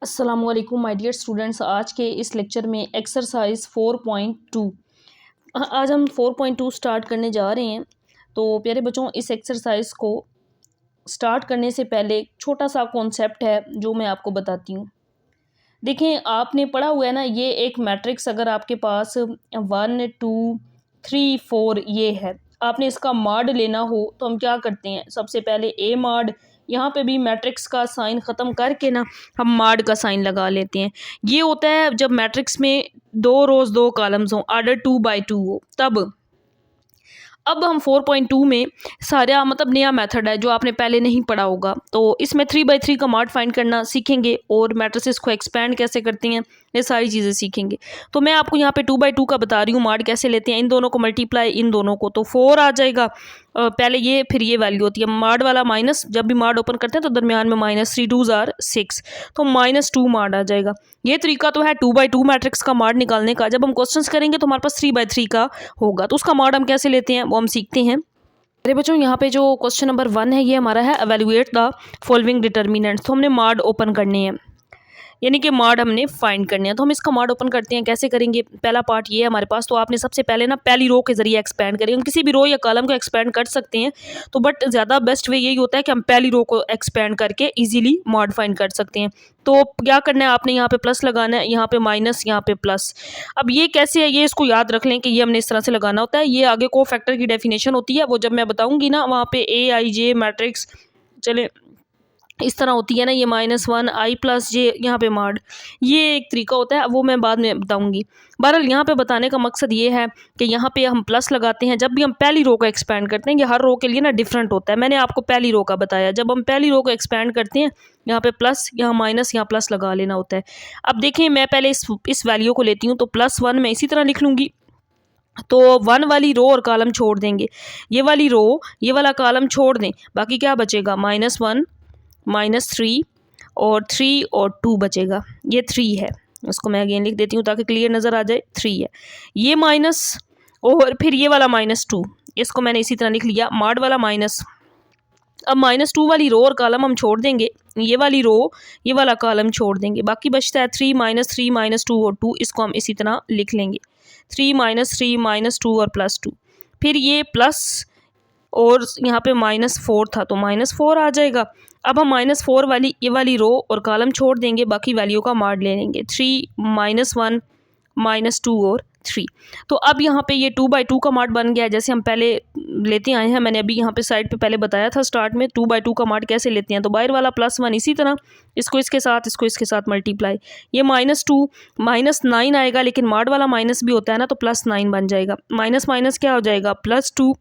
अस्सलामुअलैकुम my dear students. आज के इस लेक्चर में एक्सरसाइज 4.2 आज हम 4.2 स्टार्ट करने जा रहे हैं। तो प्यारे बच्चों, इस एक्सरसाइज को स्टार्ट करने से पहले एक छोटा सा कॉन्सेप्ट है जो मैं आपको बताती हूँ। देखें, आपने पढ़ा हुआ है ना, ये एक मैट्रिक्स अगर आपके पास 1 2 3 4 ये है, आपने इसका माड लेना हो तो हम क्या करते हैं, सबसे पहले ए माड, यहाँ पे भी मैट्रिक्स का साइन ख़त्म करके ना हम माड का साइन लगा लेते हैं। ये होता है जब मैट्रिक्स में 2 रोज़ 2 कॉलम्स हों, आर्डर 2 by 2 हो तब। अब हम 4.2 में सारा मतलब नया मेथड है जो आपने पहले नहीं पढ़ा होगा, तो इसमें 3 by 3 का माड फाइंड करना सीखेंगे और मैट्रिसेस को एक्सपेंड कैसे करती हैं, ये सारी चीज़ें सीखेंगे। तो मैं आपको यहाँ पे 2 by 2 का बता रही हूँ, माड कैसे लेते हैं, इन दोनों को मल्टीप्लाई, इन दोनों को, तो 4 आ जाएगा। पहले ये फिर ये वैल्यू होती है माड वाला माइनस, जब भी माड ओपन करते हैं तो दरमियान में माइनस, 3 2s are 6, तो -2 माड आ जाएगा। ये तरीका तो है 2 by 2 मैट्रिक्स का माड निकालने का। जब हम क्वेश्चंस करेंगे तो हमारे पास 3 by 3 का होगा, तो उसका माड हम कैसे लेते हैं वो हम सीखते हैं। अरे बच्चों, यहाँ पे जो क्वेश्चन नंबर 1 है ये हमारा है एवेलुएट द फॉलोइंग डिटर्मिनेंट्स। तो हमने माड ओपन करने हैं, यानी कि माड हमने फाइंड करने हैं। तो हम इसका माड ओपन करते हैं, कैसे करेंगे, पहला पार्ट ये है हमारे पास। तो आपने सबसे पहले ना पहली रो के जरिए एक्सपेंड करेंगे, हम किसी भी रो या कॉलम को एक्सपेंड कर सकते हैं, तो बट ज़्यादा बेस्ट वे यही होता है कि हम पहली रो को एक्सपेंड करके इजीली माड फाइंड कर सकते हैं। तो क्या करना है, आपने यहाँ पे प्लस लगाना है, यहाँ पे माइनस, यहाँ पे प्लस। अब ये कैसे है, ये इसको याद रख लें कि ये हमने इस तरह से लगाना होता है। ये आगे को फैक्टर की डेफिनेशन होती है, वो जब मैं बताऊँगी ना वहाँ पे AIJ मैट्रिक्स, चले इस तरह होती है ना, ये -1 I + J यहाँ पे माड, ये एक तरीका होता है, वो मैं बाद में बताऊंगी। बहरहाल यहाँ पे बताने का मकसद ये है कि यहाँ पे हम प्लस लगाते हैं जब भी हम पहली रो को एक्सपेंड करते हैं। ये हर रो के लिए ना डिफरेंट होता है, मैंने आपको पहली रो का बताया। जब हम पहली रो को एक्सपेंड करते हैं, यहाँ पे प्लस, यहाँ माइनस, यहाँ प्लस लगा लेना होता है। अब देखिए, मैं पहले इस वैल्यू को लेती हूँ, तो +1 मैं इसी तरह लिख लूँगी। तो 1 वाली रो और कॉलम छोड़ देंगे, ये वाली रो ये वाला कॉलम छोड़ दें, बाकी क्या बचेगा, -1 -3 और 3 और 2 बचेगा। ये 3 है, उसको मैं अगेन लिख देती हूँ ताकि क्लियर नज़र आ जाए। 3 है, ये माइनस और फिर ये वाला -2, इसको मैंने इसी तरह लिख लिया, माड वाला माइनस। अब -2 वाली रो और कॉलम हम छोड़ देंगे, ये वाली रो ये वाला कॉलम छोड़ देंगे, बाकी बचता है 3 -3 -2 और 2, इसको हम इसी तरह लिख लेंगे, 3 -3 -2 और +2। फिर ये प्लस और यहाँ पे -4 था तो -4 आ जाएगा। अब हम -4 वाली ये वाली रो और कॉलम छोड़ देंगे, बाकी वैल्यू का माड ले लेंगे, 3 -1 -2 और 3। तो अब यहाँ पे ये 2 by 2 का माड बन गया है, जैसे हम पहले लेते आए हैं। मैंने अभी यहाँ पे साइड पे पहले बताया था स्टार्ट में 2 by 2 का माड कैसे लेते हैं। तो बाहर वाला +1 इसी तरह, इसको इसके साथ, इसको इसके साथ मल्टीप्लाई, ये -2 -9 आएगा, लेकिन माड वाला माइनस भी होता है ना, तो +9 बन जाएगा। माइनस माइनस क्या हो जाएगा, +2,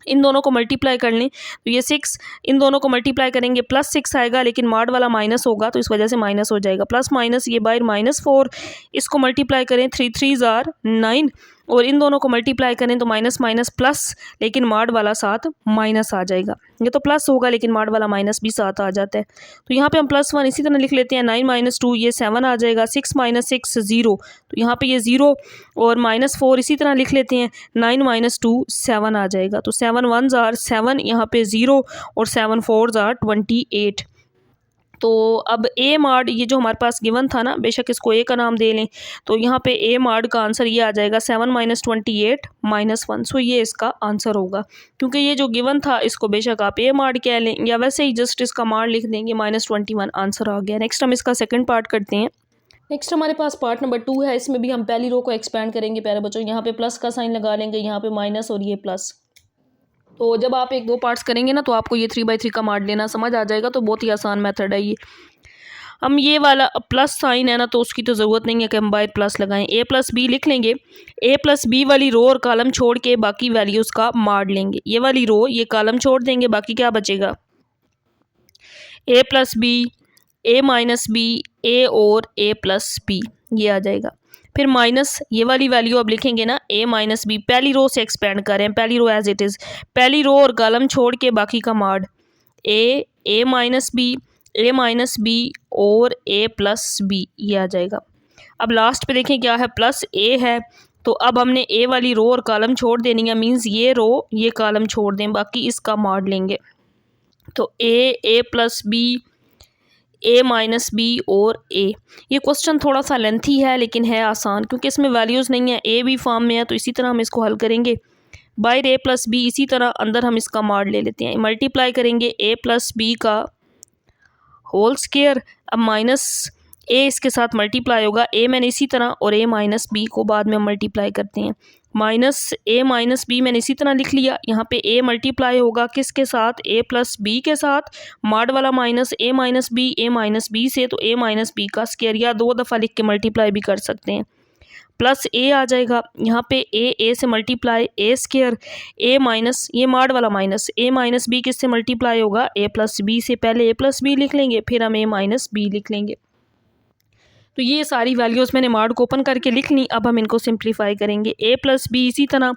इन दोनों को मल्टीप्लाई कर लें तो ये 6, इन दोनों को मल्टीप्लाई करेंगे +6 आएगा, लेकिन माड वाला माइनस होगा तो इस वजह से माइनस हो जाएगा। प्लस माइनस, ये बाहर -4, इसको मल्टीप्लाई करें, 3 3s are 9, और इन दोनों को मल्टीप्लाई करें तो माइनस माइनस प्लस, लेकिन माड वाला साथ माइनस आ जाएगा। ये तो प्लस होगा लेकिन माड वाला माइनस भी साथ आ जाता है। तो यहाँ पे हम +1 इसी तरह लिख लेते हैं, 9 -2 ये 7 आ जाएगा, 6 -6 0, तो यहाँ पे ये 0 और -4 इसी तरह लिख लेते हैं, 9 -2 7 आ जाएगा। तो 7 1s are 7, यहाँ पे 0 और 7 4s are 28। तो अब ए माड, ये जो हमारे पास गिवन था ना, बेशक इसको ए का नाम दे लें, तो यहाँ पे ए माड का आंसर ये आ जाएगा 7 -28 -1। सो ये इसका आंसर होगा, क्योंकि ये जो गिवन था इसको बेशक आप ए माड कह लें या वैसे ही जस्ट इसका माड लिख देंगे, -21 आंसर आ गया। नेक्स्ट हम इसका सेकंड पार्ट करते हैं। नेक्स्ट हमारे पास पार्ट नंबर 2 है, इसमें भी हम पहली रो को एक्सपेंड करेंगे। प्यारे बच्चों, यहाँ पे प्लस का साइन लगा लेंगे, यहाँ पे माइनस और ये प्लस। तो जब आप 1 2 पार्ट्स करेंगे ना तो आपको ये 3 by 3 का माड लेना समझ आ जाएगा, तो बहुत ही आसान मेथड है ये। हम ये वाला प्लस साइन है ना, तो उसकी तो ज़रूरत नहीं है कि हम बाहर प्लस लगाएं, A + B लिख लेंगे। A + B वाली रो और कॉलम छोड़ के बाकी वैल्यूज़ का माड लेंगे, ये वाली रो ये कॉलम छोड़ देंगे, बाकी क्या बचेगा, A + B, A - B, A और A + B, ये आ जाएगा। फिर माइनस ये वाली वैल्यू अब लिखेंगे ना, A - B, पहली रो से एक्सपेंड करें, पहली रो एज इट इज़, पहली रो और कॉलम छोड़ के बाकी का माड, A - B, A - B और A + B, ये आ जाएगा। अब लास्ट पे देखें क्या है, +A है, तो अब हमने A वाली रो और कॉलम छोड़ देनी है, मींस ये रो ये कॉलम छोड़ दें, बाकी इसका माड लेंगे। तो A + B, A minus B और ए। ये क्वेश्चन थोड़ा सा लेंथी है लेकिन है आसान, क्योंकि इसमें वैल्यूज़ नहीं है, ए बी फॉर्म में है, तो इसी तरह हम इसको हल करेंगे। बाहर ए प्लस बी, इसी तरह अंदर हम इसका मॉड ले लेते हैं, मल्टीप्लाई करेंगे ए प्लस बी का होल स्क्वायर। अब माइनस ए इसके साथ मल्टीप्लाई होगा, ए मैंने इसी तरह, और ए माइनस बी को बाद में हम मल्टीप्लाई करते हैं। माइनस ए माइनस बी मैंने इसी तरह लिख लिया। यहाँ पे ए मल्टीप्लाई होगा किसके साथ, ए प्लस बी के साथ, मॉड वाला माइनस ए माइनस बी से, तो ए माइनस बी का स्क्वायर, या दो दफ़ा लिख के मल्टीप्लाई भी कर सकते हैं। प्लस ए आ जाएगा, यहाँ पे ए से मल्टीप्लाई, ए स्क्वायर, ए माइनस, ये मॉड वाला माइनस, ए माइनस बी किससे मल्टीप्लाई होगा, ए प्लस बी से। पहले ए प्लस बी लिख लेंगे, फिर हम ए माइनस बी लिख लेंगे। तो ये सारी वैल्यूज़ मैंने मॉड को ओपन करके लिख ली। अब हम इनको सिंप्लीफाई करेंगे, ए प्लस बी, इसी तरह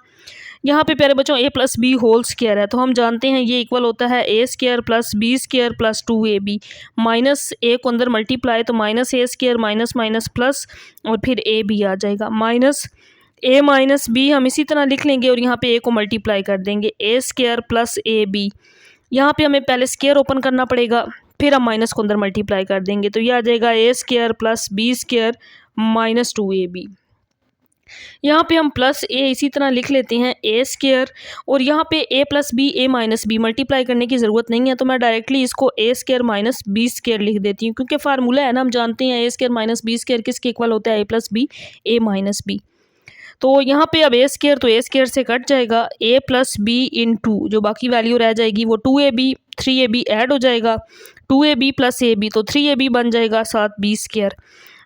यहाँ पे प्यारे बच्चों A plus B whole square है, तो हम जानते हैं ये इक्वल होता है A square plus B square plus 2ab, minus A को अंदर मल्टीप्लाई, तो minus A square minus minus plus, और फिर ए बी आ जाएगा, माइनस ए माइनस बी हम इसी तरह लिख लेंगे, और यहाँ पे ए को मल्टीप्लाई कर देंगे, ए स्क्वायर प्लस ए बी। यहाँ पे हमें पहले स्क्वायर ओपन करना पड़ेगा, फिर हम माइनस को अंदर मल्टीप्लाई कर देंगे, तो ये आ जाएगा A square plus B square minus 2ab। यहाँ पे हम प्लस ए इसी तरह लिख लेते हैं, ए स्क्वायर, और यहाँ पे ए प्लस बी, ए माइनस बी, मल्टीप्लाई करने की ज़रूरत नहीं है, तो मैं डायरेक्टली इसको ए स्क्वायर माइनस बी स्क्वायर लिख देती हूँ, क्योंकि फार्मूला है ना, हम जानते हैं ए स्क्वायर माइनस बी स्क्वायर किसके इक्वल होता है, ए प्लस बी, ए माइनस बी। तो यहाँ पे अब ए स्क्वायर, तो ए स्क्वायर से कट जाएगा, ए प्लस बी इन टू, जो बाकी वैल्यू रह जाएगी वो 2ab 3ab ऐड हो जाएगा, 2ab प्लस ए बी, तो 3ab बन जाएगा, साथ बी स्क्वायर।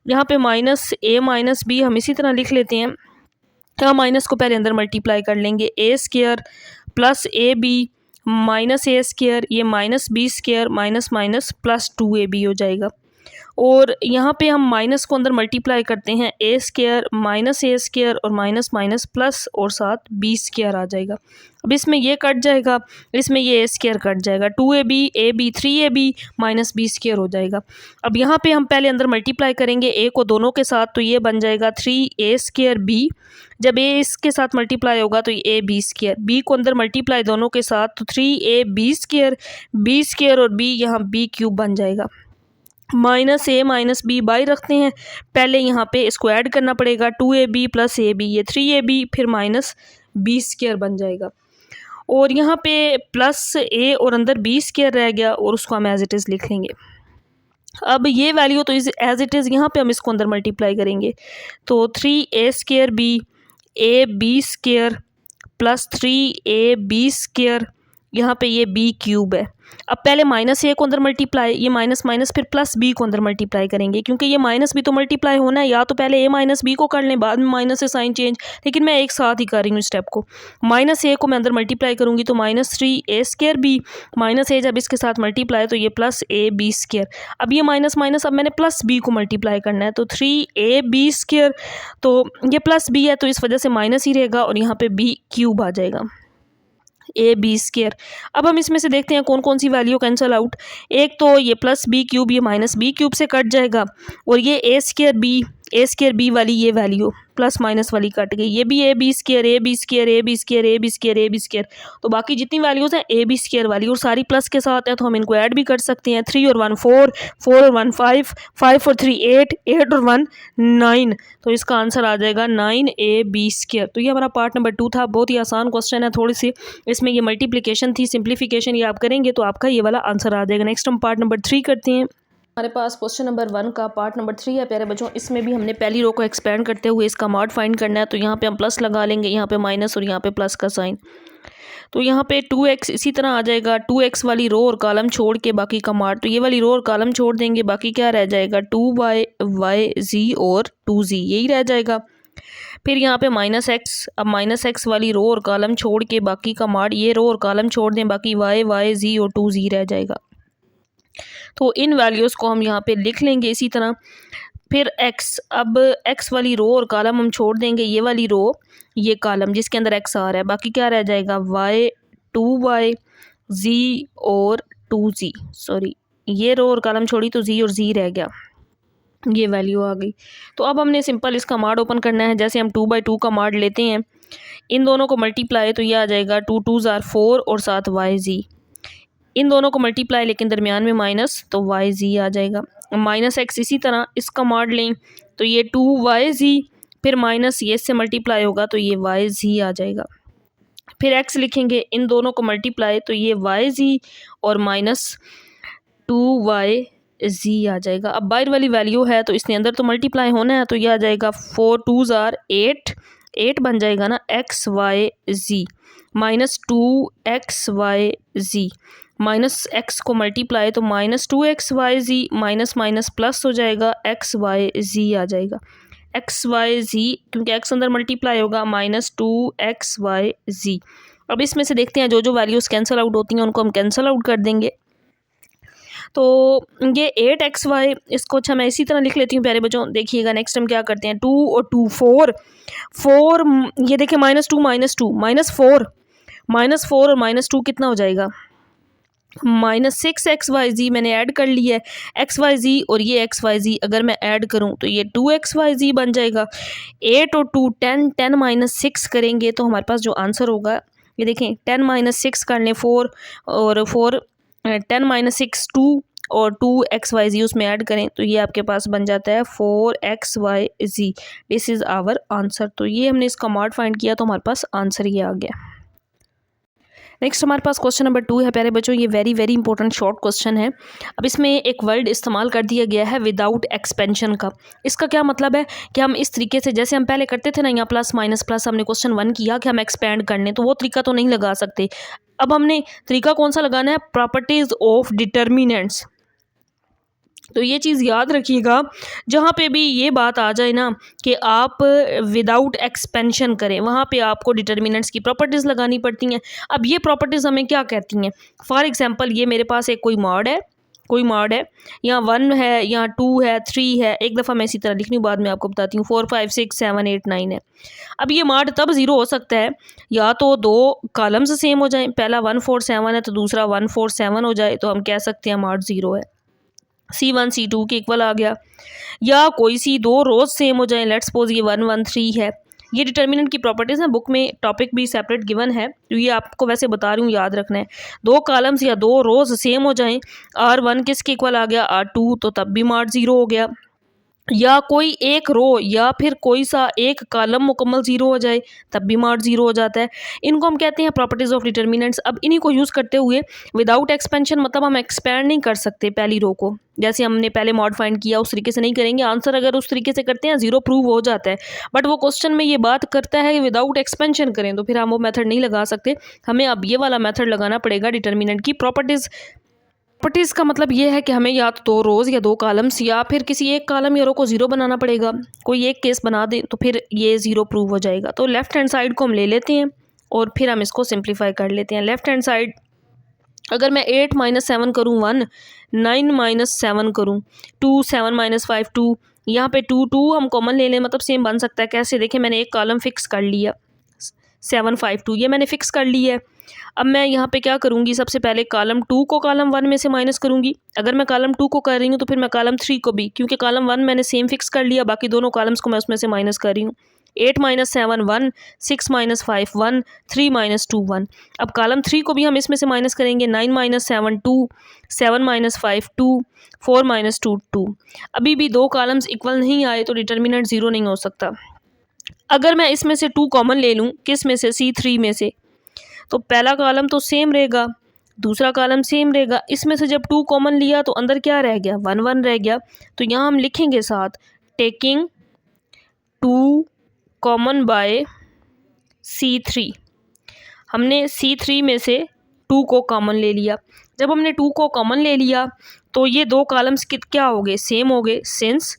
यहाँ पे माइनस ए माइनस बी हम इसी तरह लिख लेते हैं, तो माइनस को पहले अंदर मल्टीप्लाई कर लेंगे, A square plus A B minus A square, ये minus B square minus minus plus 2ab हो जाएगा। और यहाँ पे हम माइनस को अंदर मल्टीप्लाई करते हैं, ए स्क्वायर माइनस ए स्क्वायर और माइनस माइनस प्लस, और साथ बी स्क्वायर आ जाएगा। अब इसमें ये कट जाएगा, इसमें ये ए स्क्वायर कट जाएगा, 2ab A B 3ab minus B square हो जाएगा। अब यहाँ पे हम पहले अंदर मल्टीप्लाई करेंगे ए को दोनों के साथ, तो ये बन जाएगा 3a स्क्वायर बी, जब ए इसके साथ मल्टीप्लाई होगा तो ए बी स्क्वायर, बी को अंदर मल्टीप्लाई दोनों के साथ, तो 3ab स्क्वायर, बी स्क्वायर और बी यहाँ बी क्यूब बन जाएगा। माइनस ए माइनस बी बाहर रखते हैं, पहले यहाँ पे इसको ऐड करना पड़ेगा, 2ab प्लस ए बी, ये 3ab, फिर माइनस बी स्क्वायर बन जाएगा, और यहाँ पे प्लस ए और अंदर बी स्क्वायर रह गया, और उसको हम एज इट इज़ लिख लेंगे। अब ये वैल्यू तो एज इट इज़, यहाँ पे हम इसको अंदर मल्टीप्लाई करेंगे, तो 3a square B, A B square plus 3ab square, यहाँ पे ये बी क्यूब है। अब पहले माइनस ए को अंदर मल्टीप्लाई, ये माइनस माइनस, फिर प्लस बी को अंदर मल्टीप्लाई करेंगे, क्योंकि ये माइनस भी तो मल्टीप्लाई होना है, या तो पहले ए माइनस बी को कर लें, बाद में माइनस से साइन चेंज, लेकिन मैं एक साथ ही कर रही हूँ स्टेप को। माइनस ए को मैं अंदर मल्टीप्लाई करूँगी, तो minus 3a square B, minus A जब इसके साथ मल्टीप्लाई, तो ये प्लस ए बी स्क्वायर। अब ये माइनस माइनस, अब मैंने प्लस बी को मल्टीप्लाई करना है, तो 3ab स्क्वायर, तो ये प्लस बी है तो इस वजह से माइनस ही रहेगा, और यहाँ पे बी क्यूब आ जाएगा, ए बी स्क्वायर। अब हम इसमें से देखते हैं कौन कौन सी वैल्यू कैंसिल आउट। एक तो ये प्लस बी क्यूब, ये माइनस बी क्यूब से कट जाएगा, और ये ए स्क्वायर बी वाली ये वैल्यू प्लस माइनस वाली कट गई, ये भी A B square A B square A B square A B square A B square, तो बाकी जितनी वैल्यूज़ हैं ए बी स्क्वायर वाली, और सारी प्लस के साथ है, तो हम इनको ऐड भी कर सकते हैं। 3 और 1 4, 4 और 1 5, 5 और 3 8, 8 और 1 9, तो इसका आंसर आ जाएगा 9a बी स्क्वायर। तो ये हमारा पार्ट नंबर 2 था, बहुत ही आसान क्वेश्चन है, थोड़ी सी इसमें ये मल्टीप्लिकेशन थी, सिंप्लीफिकेशन ये आप करेंगे तो आपका ये वाला आंसर आ जाएगा। नेक्स्ट हम पार्ट नंबर 3 करते हैं। हमारे पास क्वेश्चन नंबर 1 का पार्ट नंबर 3 है प्यारे बच्चों। इसमें भी हमने पहली रो को एक्सपेंड करते हुए इसका मॉड फाइंड करना है, तो यहाँ पे हम प्लस लगा लेंगे, यहाँ पे माइनस और यहाँ पे प्लस का साइन, तो यहाँ पे 2x इसी तरह आ जाएगा, 2x वाली रो और कॉलम छोड़ के बाकी का मॉड, तो ये वाली रो और कॉलम छोड़ देंगे, बाकी क्या रह जाएगा 2y y और 2z, यही रह जाएगा। फिर यहाँ पे माइनस एक्स, अब माइनस एक्स वाली रो और कॉलम छोड़ के बाकी का मॉड, ये रो और कॉलम छोड़ दें, बाकी y z और 2z रह जाएगा। तो इन वैल्यूज़ को हम यहाँ पे लिख लेंगे इसी तरह। फिर x, अब x वाली रो और कॉलम हम छोड़ देंगे, ये वाली रो ये कॉलम जिसके अंदर x आ रहा है, बाकी क्या रह जाएगा y 2y z और 2z, सॉरी ये रो और कॉलम छोड़ी तो z और z रह गया, ये वैल्यू आ गई। तो अब हमने सिंपल इसका मॉड ओपन करना है, जैसे हम 2/2 का मॉड लेते हैं, इन दोनों को मल्टीप्लाई, तो ये आ जाएगा 2 2s are 4 और साथ y z, इन दोनों को मल्टीप्लाई लेकिन दरमियान में माइनस, तो वाई जी आ जाएगा। माइनस एक्स इसी तरह इसका मॉड लें तो ये 2yz, फिर माइनस ये इससे मल्टीप्लाई होगा तो ये yz आ जाएगा। फिर x लिखेंगे, इन दोनों को मल्टीप्लाई तो ये yz और माइनस 2yz आ जाएगा। अब बाहर वाली वैल्यू है तो इसके अंदर तो मल्टीप्लाई होना है, तो ये आ जाएगा 4 2s are 8 बन जाएगा ना xyz minus 2xyz minus x को मल्टीप्लाई तो minus 2xyz minus minus plus हो जाएगा xyz आ जाएगा। xyz क्योंकि x अंदर मल्टीप्लाई होगा माइनस 2xyz। अब इसमें से देखते हैं जो जो वैल्यूज़ कैंसिल आउट होती हैं उनको हम कैंसिल आउट कर देंगे। तो ये 8xy, इसको अच्छा मैं इसी तरह लिख लेती हूँ प्यारे बच्चों। देखिएगा नेक्स्ट हम क्या करते हैं, 2 और 2 4 ये देखिए माइनस 2 माइनस 4 और माइनस 2 कितना हो जाएगा, माइनस 6xyz मैंने ऐड कर लिया है। xyz और ये xyz अगर मैं ऐड करूं तो ये 2xyz बन जाएगा। 8 और 2 10 माइनस 6 करेंगे तो हमारे पास जो आंसर होगा ये देखें 10 माइनस 6 कर लें 4 और 4 10 माइनस 6 2 और 2xyz उसमें ऐड करें तो ये आपके पास बन जाता है 4xyz। This is our answer. तो ये हमने इसका मॉड फाइंड किया तो हमारे पास आंसर ये आ गया। नेक्स्ट हमारे पास क्वेश्चन नंबर 2 है प्यारे बच्चों। ये very very important short question है। अब इसमें एक वर्ड इस्तेमाल कर दिया गया है विदाउट एक्सपेंशन का। इसका क्या मतलब है कि हम इस तरीके से जैसे हम पहले करते थे ना, यहाँ प्लस माइनस प्लस हमने क्वेश्चन 1 किया कि हम एक्सपेंड करने, तो वो तरीका तो नहीं लगा सकते। अब हमने तरीका कौन सा लगाना है, प्रॉपर्टीज़ ऑफ डिटर्मिनेंट्स। तो ये चीज़ याद रखिएगा, जहाँ पे भी ये बात आ जाए ना कि आप विदाउट एक्सपेंशन करें, वहाँ पे आपको डिटर्मिनेंट्स की प्रॉपर्टीज़ लगानी पड़ती हैं। अब ये प्रॉपर्टीज़ हमें क्या कहती हैं, फॉर एग्जांपल ये मेरे पास एक कोई मॉड है, यहाँ 1 है, यहाँ 2 है, 3 है। एक दफ़ा मैं इसी तरह लिखनी हूँ, बाद में आपको बताती हूँ। 4 5 6 7 8 9 है। अब ये मॉड तब ज़ीरो हो सकता है या तो दो कॉलम्स सेम हो जाएं, पहला 1 4 7 है तो दूसरा 1 4 7 हो जाए, तो हम कह सकते हैं मॉड ज़ीरो है। C1 C2 के इक्वल आ गया, या कोई सी दो रोज सेम हो जाए, लेट्स सपोज ये 1 1 3 है। ये डिटर्मिनेंट की प्रॉपर्टीज़ हैं, बुक में टॉपिक भी सेपरेट गिवन है, तो ये आपको वैसे बता रही हूँ, याद रखना है। दो कॉलम्स या दो रोज सेम हो जाएं, R1 किसके इक्वल आ गया, R2, तो तब भी मॉड ज़ीरो हो गया। या कोई एक रो या फिर कोई सा एक कॉलम मुकम्मल ज़ीरो हो जाए, तब भी मॉड ज़ीरो हो जाता है। इनको हम कहते हैं प्रॉपर्टीज़ ऑफ डिटर्मिनेंट्स। अब इन्हीं को यूज़ करते हुए विदाउट एक्सपेंशन, मतलब हम एक्सपेंड नहीं कर सकते पहली रो को, जैसे हमने पहले मॉड फाइंड किया उस तरीके से नहीं करेंगे। आंसर अगर उस तरीके से करते हैं ज़ीरो प्रूव हो जाता है, बट वो क्वेश्चन में ये बात करता है विदाउट एक्सपेंशन करें, तो फिर हम वो मेथड नहीं लगा सकते। हमें अब ये वाला मेथड लगाना पड़ेगा डिटर्मिनेंट की प्रॉपर्टीज़ का मतलब ये है कि हमें या तो दो रोज़ या दो कॉलम्स या फिर किसी एक कॉलम या रो को ज़ीरो बनाना पड़ेगा। कोई एक केस बना दें तो फिर ये ज़ीरो प्रूव हो जाएगा। तो लेफ़्ट हैंड साइड को हम ले लेते हैं और फिर हम इसको सिंप्लीफाई कर लेते हैं। लेफ़्ट हैंड साइड अगर मैं 8 - 7 करूँ 1, 9 - 7 करूँ 2, 7 - 5 2, यहाँ पे 2 हम कॉमन ले लें, मतलब सेम बन सकता है। कैसे, देखें मैंने एक कॉलम फिक्स कर लिया 7 5 2, ये मैंने फिक्स कर लिया है। अब मैं यहाँ पे क्या करूँगी, सबसे पहले कॉलम 2 को कॉलम 1 में से माइनस करूँगी। अगर मैं कॉलम 2 को कर रही हूँ तो फिर मैं कॉलम 3 को भी, क्योंकि कॉलम 1 मैंने सेम फिक्स कर लिया, बाकी दोनों कॉलम्स को मैं उसमें से माइनस कर रही हूँ। 8 - 7 1, 6 - 5 1, 3 - 2 1। अब कॉलम 3 को भी हम इसमें से माइनस करेंगे। 9 - 7 2, 7 - 5 2, 4 - 2 2। अभी भी दो कॉलम्स इक्वल नहीं आए तो डिटर्मिनेंट ज़ीरो नहीं हो सकता। अगर मैं इसमें से 2 कॉमन ले लूँ, किस में से, C3 में से, तो पहला कॉलम तो सेम रहेगा, दूसरा कॉलम सेम रहेगा। इसमें से जब 2 कॉमन लिया तो अंदर क्या रह गया, 1 1 रह गया। तो यहाँ हम लिखेंगे साथ टेकिंग 2 कॉमन बाय C3। हमने C3 में से 2 को कॉमन ले लिया। जब हमने 2 को कॉमन ले लिया तो ये दो कॉलम्स क्या हो गए, सेम हो गए, सिंस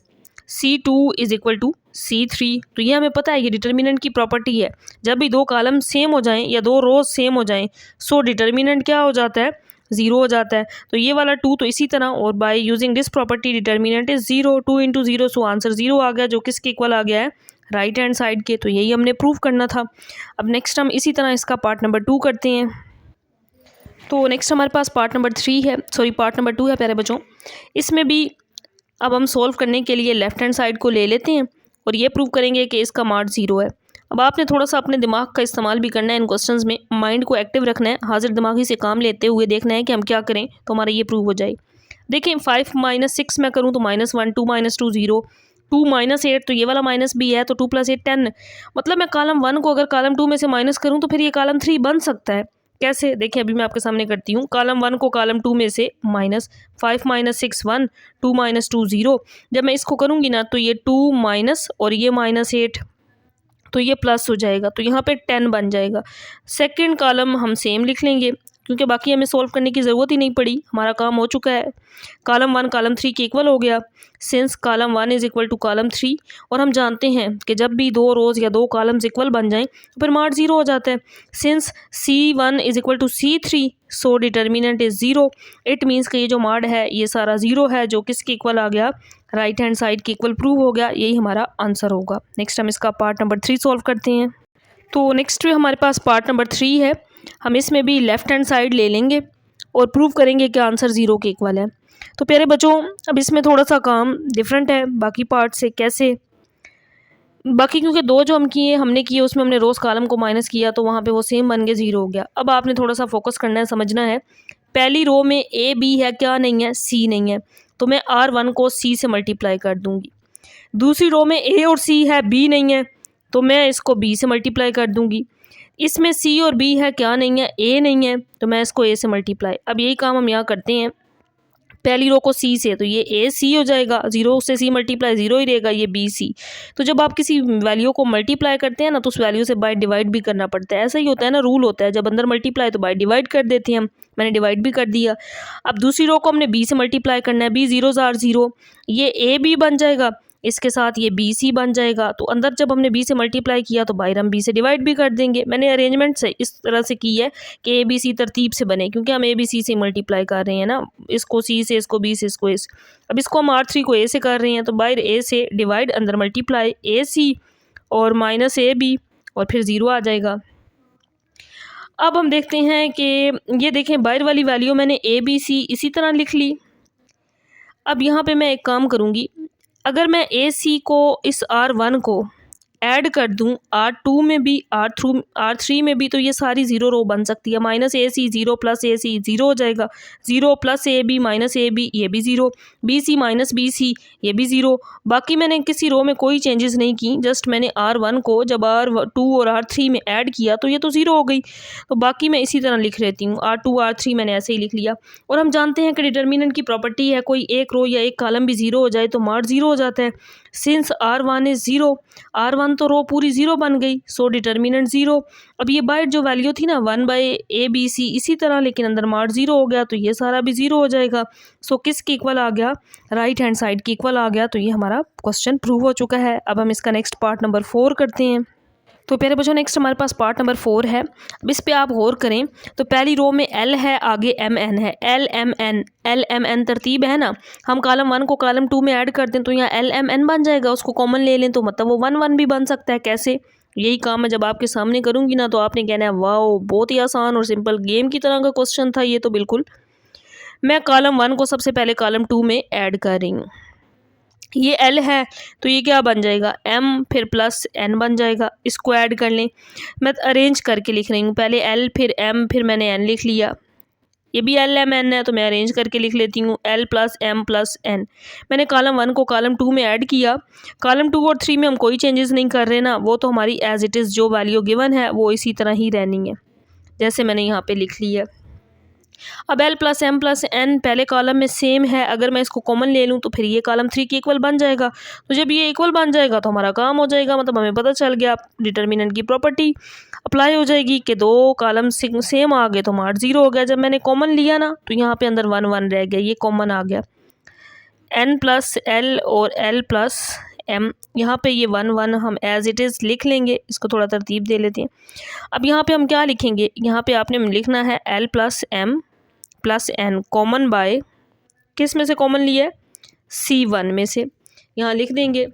C2 = C3। तो ये हमें पता है, ये डिटर्मिनेंट की प्रॉपर्टी है। जब भी दो कॉलम सेम हो जाएं या दो रोज सेम हो जाएं, सो डिटर्मिनेंट क्या हो जाता है, ज़ीरो हो जाता है। तो ये वाला 2 तो इसी तरह, और by using this property determinant is 0, 2 × 0, so answer 0 आ गया, जो किसके इक्वल आ गया है, राइट हैंड साइड के। तो यही हमने प्रूव करना था। अब नेक्स्ट हम इसी तरह इसका पार्ट नंबर 2 करते हैं। तो नेक्स्ट हमारे पास पार्ट नंबर 2 है प्यारे बच्चों। इसमें भी अब हम सोल्व करने के लिए लेफ़्ट हैंड साइड को ले लेते हैं और ये प्रूव करेंगे कि इसका मॉड 0 है। अब आपने थोड़ा सा अपने दिमाग का इस्तेमाल भी करना है इन क्वेश्चंस में, माइंड को एक्टिव रखना है, हाजिर दिमागी से काम लेते हुए देखना है कि हम क्या करें तो हमारा ये प्रूव हो जाए। देखिए 5 - 6 मैं करूँ तो -1, 2 - 2 0, 2 - 8 तो ये वाला माइनस भी है तो 2 + 8 10। मतलब मैं कॉलम 1 को अगर कॉलम 2 में से माइनस करूँ तो फिर ये कॉलम 3 बन सकता है। कैसे? देखिए अभी मैं आपके सामने करती हूँ। कॉलम 1 को कॉलम 2 में से माइनस 5 - 6 1, 2 - 2 0। जब मैं इसको करूँगी ना तो ये 2 माइनस और ये -8 तो ये प्लस हो जाएगा, तो यहाँ पे 10 बन जाएगा। सेकंड कॉलम हम सेम लिख लेंगे क्योंकि बाकी हमें सॉल्व करने की ज़रूरत ही नहीं पड़ी, हमारा काम हो चुका है। कॉलम 1 कॉलम 3 के इक्वल हो गया, since column 1 is equal to column 3। और हम जानते हैं कि जब भी दो रोज़ या दो कॉलम्स इक्वल बन जाएं तो फिर मार्ड ज़ीरो हो जाता है। Since C1 is equal to C3 so determinant is zero. It means कि ये जो मार्ड है ये सारा ज़ीरो है, जो किसके इक्वल आ गया, राइट हैंड साइड के इक्वल प्रूव हो गया। यही हमारा आंसर होगा। नेक्स्ट हम इसका पार्ट नंबर 3 सॉल्व करते हैं। तो नेक्स्ट हमारे पास पार्ट नंबर 3 है। हम इसमें भी लेफ़्ट हैंड साइड ले लेंगे और प्रूव करेंगे कि आंसर ज़ीरो के इक्वल है। तो प्यारे बच्चों अब इसमें थोड़ा सा काम डिफरेंट है बाकी पार्ट से। कैसे? बाकी क्योंकि दो जो हमने किए उसमें हमने रोज़ कॉलम को माइनस किया तो वहाँ पे वो सेम बन के ज़ीरो हो गया। अब आपने थोड़ा सा फोकस करना है, समझना है। पहली रो में A B है, क्या नहीं है, C नहीं है, तो मैं R1 को C से मल्टीप्लाई कर दूंगी। दूसरी रो में A और C है, B नहीं है, तो मैं इसको B से मल्टीप्लाई कर दूंगी। इसमें C और B है, क्या नहीं है, A नहीं है, तो मैं इसको A से मल्टीप्लाई। अब यही काम हम यहाँ करते हैं। पहली रो को C से, तो ये AC हो जाएगा, 0 से C मल्टीप्लाई 0 ही रहेगा, ये BC। तो जब आप किसी वैल्यू को मल्टीप्लाई करते हैं ना तो उस वैल्यू से बाय डिवाइड भी करना पड़ता है। ऐसा ही होता है ना, रूल होता है, जब अंदर मल्टीप्लाई तो बाय डिवाइड कर देते हैं हम। मैंने डिवाइड भी कर दिया। अब दूसरी रो को हमने B से मल्टीप्लाई करना है, B 0 * 0, ये AB बन जाएगा, इसके साथ ये BC बन जाएगा। तो अंदर जब हमने B से मल्टीप्लाई किया तो बाहर हम B से डिवाइड भी कर देंगे। मैंने अरेंजमेंट से इस तरह से की है कि ABC तरतीब से बने, क्योंकि हम ABC से मल्टीप्लाई कर रहे हैं ना, इसको C से, इसको B से, इसको A से। अब इसको हम R3 को A से कर रहे हैं तो बाहर A से डिवाइड, अंदर मल्टीप्लाई, AC और -AB और फिर 0 आ जाएगा। अब हम देखते हैं कि ये देखें बाहर वाली वैल्यू मैंने ABC इसी तरह लिख ली। अब यहाँ पे मैं एक काम करूँगी, अगर मैं AC को इस R1 को ऐड कर दूं R2 में भी, R3 में भी, तो ये सारी 0 रो बन सकती है। -AC 0 + AC 0 हो जाएगा, 0 + AB -AB ये भी 0, BC -BC ये भी 0। बाकी मैंने किसी रो में कोई चेंजेस नहीं की, जस्ट मैंने R1 को जब R2 और R3 में ऐड किया तो ये तो 0 हो गई। तो बाकी मैं इसी तरह लिख लेती हूँ, R2 R3 मैंने ऐसे ही लिख लिया। और हम जानते हैं कि डिटर्मिनेंट की प्रॉपर्टी है, कोई एक रो या एक कॉलम भी 0 हो जाए तो मार्ड 0 हो जाता है। सिंस R1 इज़ 0, R1 तो रो पूरी 0 बन गई, सो डिटर्मिनेंट 0। अब ये बाहर जो वैल्यू थी ना 1/ABC इसी तरह, लेकिन अंदर मार्ड 0 हो गया तो ये सारा भी 0 हो जाएगा। सो किसके इक्वल आ गया, राइट हैंड साइड की इक्वल आ गया। तो ये हमारा क्वेश्चन प्रूव हो चुका है। अब हम इसका नेक्स्ट पार्ट नंबर 4 करते हैं। तो प्यारे बच्चों नेक्स्ट हमारे पास पार्ट नंबर 4 है। अब इस पे आप गौर करें तो पहली रो में L है, आगे MN है, LMN तरतीब है ना। हम कॉलम 1 को कॉलम 2 में ऐड कर दें तो यहाँ LMN बन जाएगा, उसको कॉमन ले लें तो मतलब वो 1 1 भी बन सकता है। कैसे? यही काम मैं जब आपके सामने करूँगी ना तो आपने कहना है वाओ बहुत ही आसान और सिंपल गेम की तरह का क्वेश्चन था ये तो। बिल्कुल, मैं कॉलम 1 को सबसे पहले कॉलम 2 में ऐड कर रही हूँ। ये L है तो ये क्या बन जाएगा, M फिर +N बन जाएगा। इसको ऐड कर लें, मैं अरेंज करके लिख रही हूँ, पहले L फिर M फिर मैंने N लिख लिया। ये भी LMN है तो मैं अरेंज करके लिख लेती हूँ, L + M + N। मैंने कॉलम 1 को कॉलम 2 में ऐड किया। कॉलम 2 और 3 में हम कोई चेंजेस नहीं कर रहे ना, वो तो हमारी एज इट इज़ जो वैल्यू गिवन है वो इसी तरह ही रहनी है जैसे मैंने यहाँ पे लिख ली है। अब L + M + N पहले कॉलम में सेम है, अगर मैं इसको कॉमन ले लूँ तो फिर ये कॉलम 3 के इक्वल बन जाएगा। तो जब ये इक्वल बन जाएगा तो हमारा काम हो जाएगा, मतलब हमें पता चल गया डिटर्मिनेंट की प्रॉपर्टी अप्लाई हो जाएगी कि दो कॉलम सेम आ गए तो मार्ड 0 हो गया। जब मैंने कॉमन लिया ना तो यहाँ पे अंदर 1 1 रह गया, ये कॉमन आ गया। N + L और L + M, यहाँ पे ये 1 1 हम एज इट इज़ लिख लेंगे। इसको थोड़ा तरतीब दे लेते हैं। अब यहाँ पे हम क्या लिखेंगे, यहाँ पे आपने लिखना है L + M + N common bye, किस में से कॉमन लिया है, C1 में से, यहाँ लिख देंगे।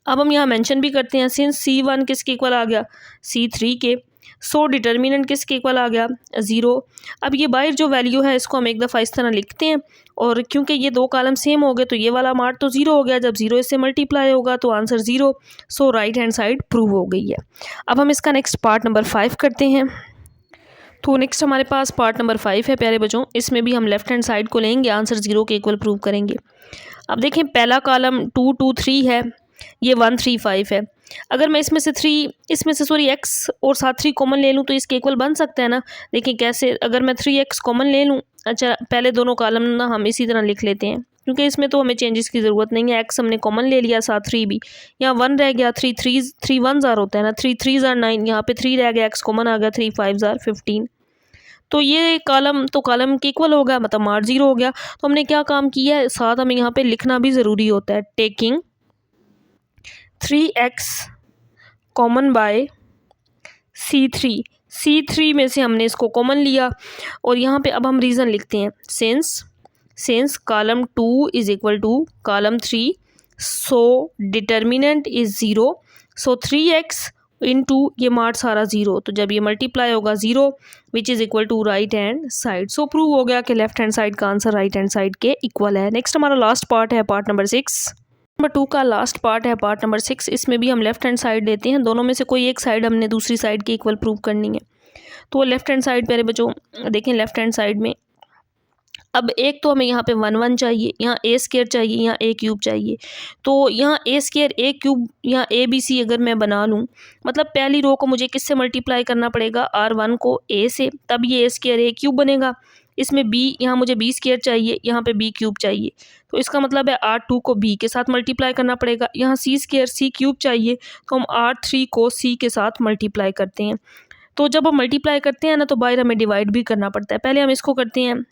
अब हम यहाँ मेंशन भी करते हैं, सिंस C1 किसके इक्वल आ गया, C3 के, सो डिटर्मिनेंट किसके इक्वल आ गया, 0। अब ये बाहर जो वैल्यू है इसको हम एक दफ़ा इस तरह लिखते हैं और क्योंकि ये दो कॉलम सेम हो गए तो ये वाला मार्ट तो ज़ीरो हो गया, जब ज़ीरो इससे मल्टीप्लाई होगा तो आंसर ज़ीरो। सो राइट हैंड साइड प्रूव हो गई है। अब हम इसका नेक्स्ट पार्ट नंबर 5 करते हैं। तो नेक्स्ट हमारे पास पार्ट नंबर 5 है प्यारे बच्चों। इसमें भी हम लेफ्ट हैंड साइड को लेंगे, आंसर ज़ीरो के इक्वल प्रूव करेंगे। अब देखें पहला कॉलम 2 2 3 है, ये 1 3 5 है। अगर मैं इसमें से x और साथ 3 कॉमन ले लूँ तो इसके इक्वल बन सकता है ना। देखिए कैसे, अगर मैं 3x कॉमन ले लूँ, अच्छा पहले दोनों कॉलम ना हम इसी तरह लिख लेते हैं क्योंकि इसमें तो हमें चेंजेस की ज़रूरत नहीं है। x हमने कॉमन ले लिया, साथ 3 भी, यहाँ 1 रह गया, 3 1 ज़ार होता है ना, 3 3 ज़ार 9, यहाँ पे 3 रह गया, x कॉमन आ गया, 3 5 ज़ार 15। तो ये कॉलम के इक्वल होगा, मतलब मार्क 0 हो गया। तो हमने क्या काम किया है, साथ हमें यहाँ पे लिखना भी ज़रूरी होता है, taking 3x common bye C3 में से हमने इसको कॉमन लिया और यहाँ पे अब हम रीज़न लिखते हैं, since column 2 is equal to column 3 so determinant is 0, so 3x into ये मार्ट सारा 0, तो जब ये मल्टीप्लाई होगा 0 which is equal to right hand side. So prove हो गया कि लेफ्ट हैंड साइड का आंसर राइट हैंड साइड के इक्वल है। नेक्स्ट हमारा लास्ट पार्ट है, पार्ट नंबर 6। नंबर 2 का लास्ट पार्ट है पार्ट नंबर 6। इसमें भी हम लेफ्ट हैंड साइड लेते हैं, दोनों में से कोई एक साइड हमने दूसरी साइड के इक्वल प्रूव करनी है। तो लेफ्ट हैंड साइड प्यारे बच्चों देखें, लेफ्ट हैंड साइड में अब एक तो हमें यहाँ पे 1 1 चाहिए, यहाँ ए स्क्वायर चाहिए, यहाँ ए क्यूब चाहिए। तो यहाँ ए स्क्वायर ए क्यूब, यहाँ ए बी सी अगर मैं बना लूँ, मतलब पहली रो को मुझे किससे मल्टीप्लाई करना पड़ेगा, R1 को ए से, तब ये ए स्क्वायर ए क्यूब बनेगा। इसमें बी, यहाँ मुझे बी स्क्वायर चाहिए, यहाँ पे बी क्यूब चाहिए, तो इसका मतलब है R2 को बी के साथ मल्टीप्लाई करना पड़ेगा। यहाँ सी स्क्वायर सी क्यूब चाहिए, तो हम R3 को सी के साथ मल्टीप्लाई करते हैं। तो जब हम मल्टीप्लाई करते हैं ना तो बाहर हमें डिवाइड भी करना पड़ता है। पहले हम इसको करते हैं,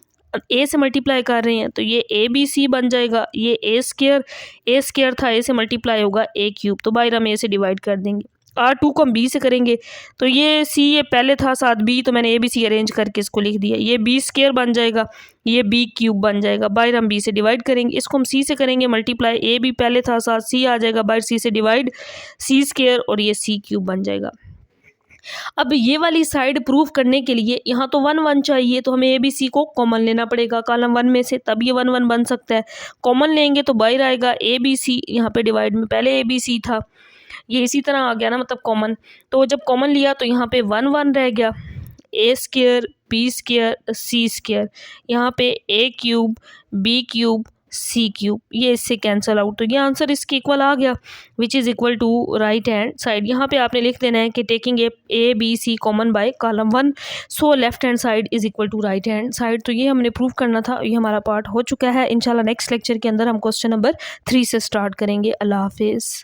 ए से मल्टीप्लाई कर रहे हैं तो ये ए बी सी बन जाएगा, ये ए स्क्वायर था, ए से मल्टीप्लाई होगा ए क्यूब, तो बाहर हम ए से डिवाइड कर देंगे। R2 को हम बी से करेंगे तो ये सी ये पहले था साथ बी, तो मैंने ए बी सी अरेंज करके इसको लिख दिया, ये बी स्क्वायर बन जाएगा, ये बी क्यूब बन जाएगा, बाहर हम बी से डिवाइड करेंगे। इसको हम सी से करेंगे मल्टीप्लाई, ए बी पहले था साथ सी आ जाएगा, बाहर सी से डिवाइड, सी स्क्वायर और ये सी क्यूब बन जाएगा। अब ये वाली साइड प्रूफ करने के लिए यहाँ तो 1 1 चाहिए, तो हमें ए बी सी को कॉमन लेना पड़ेगा कॉलम 1 में से, तब ये 1 1 बन सकता है। कॉमन लेंगे तो बाहर आएगा ए बी सी, यहाँ पे डिवाइड में पहले ए बी सी था, ये इसी तरह आ गया ना, मतलब कॉमन। तो जब कॉमन लिया तो यहाँ पे 1 1 रह गया, ए स्क्वायर बी स्क्वायर सी स्क्वायर, यहाँ पे ए cube B cube C cube, ये इससे कैंसिल आउट, तो ये आंसर इसके इक्वल आ गया which is equal to right hand side. यहाँ पे आपने लिख देना है कि taking A B C common by column 1, so left hand side is equal to right hand side. तो ये हमने प्रूव करना था, ये हमारा पार्ट हो चुका है। इंशाल्लाह नेक्स्ट लेक्चर के अंदर हम क्वेश्चन नंबर 3 से स्टार्ट करेंगे। अल्लाह हाफिज़।